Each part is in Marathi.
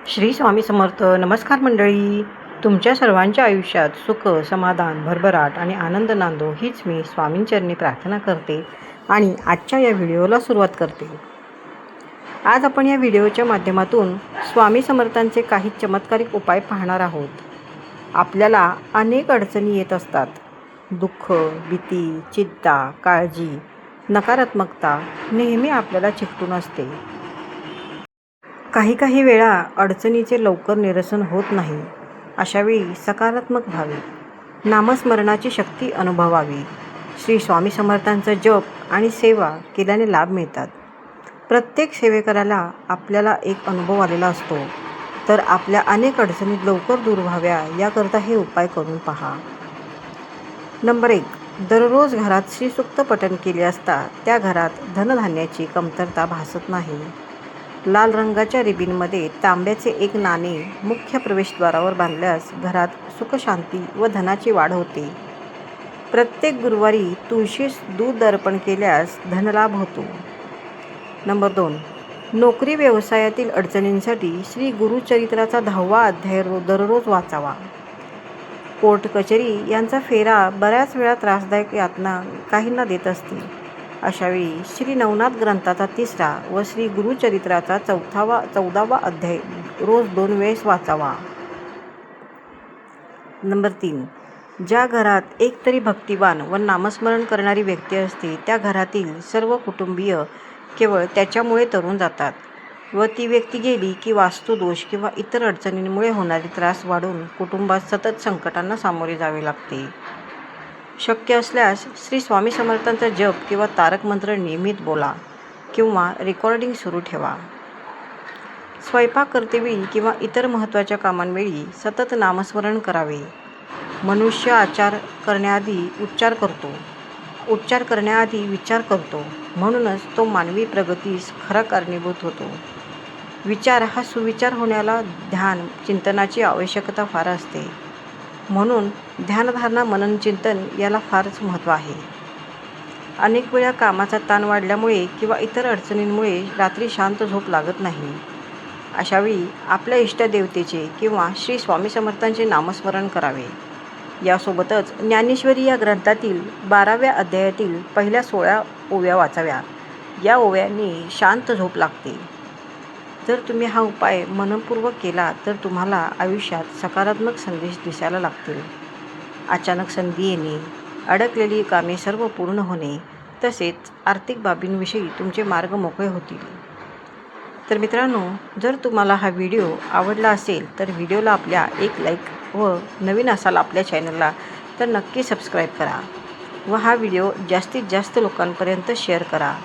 श्री स्वामी समर्थ. नमस्कार मंडळी. तुमच्या सर्वांच्या आयुष्यात सुख, समाधान, भरभराट आणि आनंद नांदो हीच मी स्वामींचरणी प्रार्थना करते आणि आजच्या या व्हिडिओला सुरुवात करते. आज आपण या व्हिडिओच्या माध्यमातून स्वामी समर्थांचे काही चमत्कारिक उपाय पाहणार आहोत. आपल्याला अनेक अडचणी येत असतात. दुःख, भीती, चिंता, काळजी, नकारात्मकता नेहमी आपल्याला चिकटून असते. काही वेळा अडचणीचे लवकर निरसन होत नाही. अशावेळी सकारात्मक व्हावे, नामस्मरणाची शक्ती अनुभवावी. श्री स्वामी समर्थांचा जप आणि सेवा केल्याने लाभ मिळतात. प्रत्येक सेवेकराला आपल्याला एक अनुभव आलेला असतो. तर आपल्या अनेक अडचणी लवकर दूर व्हाव्या याकरता हे उपाय करून पहा. नंबर 1. दररोज घरात श्रीसूक्त पठण केले असता त्या घरात धनधान्याची कमतरता भासत नाही. लाल रंगाच्या रिबीनमध्ये तांब्याचे एक नाणे मुख्य प्रवेशद्वारावर बांधल्यास घरात सुखशांती व धनाची वाढ होते. प्रत्येक गुरुवारी तुळशीस दूध अर्पण केल्यास धनलाभ होतो. नंबर 2. नोकरी व्यवसायातील अडचणींसाठी श्री गुरुचरित्राचा 10वा अध्याय दररोज वाचावा. कोर्ट कचेरी यांचा फेरा बऱ्याच वेळा त्रासदायक यातना काहींना देत असते. अशावेळी श्री नवनाथ ग्रंथाचा 3रा व श्री गुरुचरित्राचा 14वा अध्याय रोज 2 वेळेस वाचावा. नंबर 3. ज्या घरात एक तरी भक्तिवान व नामस्मरण करणारी व्यक्ती असते त्या घरातील सर्व कुटुंबीय केवळ त्याच्यामुळे तरून जातात व ती व्यक्ती गेली की वास्तुदोष किंवा इतर अडचणींमुळे होणारे त्रास वाढून कुटुंबात सतत संकटांना सामोरे जावे लागते. शक्य असल्यास श्री स्वामी समर्थांचा जप किंवा तारक मंत्र नियमित बोला किंवा रेकॉर्डिंग सुरू ठेवा. स्वयंपाक करतेवेळी किंवा इतर महत्त्वाच्या कामांवेळी सतत नामस्मरण करावे. मनुष्य उच्चार करण्याआधी विचार करतो, म्हणूनच तो मानवी प्रगतीस खरा कारणीभूत होतो. विचार हा सुविचार होण्याला ध्यान चिंतनाची आवश्यकता फार असते. म्हणून ध्यानधारणा मनन चिंतन याला फारच महत्त्व आहे. अनेक वेळा कामाचा ताण वाढल्यामुळे किंवा इतर अडचणींमुळे रात्री शांत झोप लागत नाही. अशावेळी आपल्या इष्टदेवतेचे किंवा श्री स्वामी समर्थांचे नामस्मरण करावे. यासोबतच ज्ञानेश्वरी या ग्रंथातील 12व्या अध्यायातील पहिल्या 16 ओव्या वाचाव्या. या ओव्यांनी शांत झोप लागते. जर तुम्ही हा उपाय मनपूर्वक केला तर तुम्हाला आयुष्यात सकारात्मक संदेश दिसायला लागतील. अचानक संधी येणे, अडकलेली कामे सर्व पूर्ण होणे, तसेच आर्थिक बाबींविषयी तुमचे मार्ग मोकळे होतील. तर मित्रांनो, जर तुम्हाला हा व्हिडिओ आवडला असेल तर व्हिडिओला आपल्या एक लाईक व नवीन असाल आपल्या चॅनलला तर नक्की सबस्क्राईब करा व हा व्हिडिओ जास्तीत जास्त लोकांपर्यंत शेअर करा.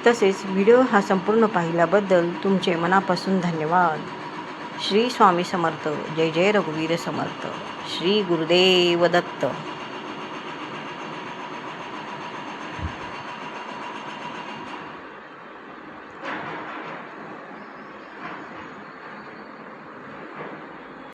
तसेच व्हिडिओ हा संपूर्ण पाहिल्याबद्दल तुमचे मनापासून धन्यवाद. श्री स्वामी समर्थ. जय जय रघुवीर समर्थ. श्री गुरुदेव दत्त.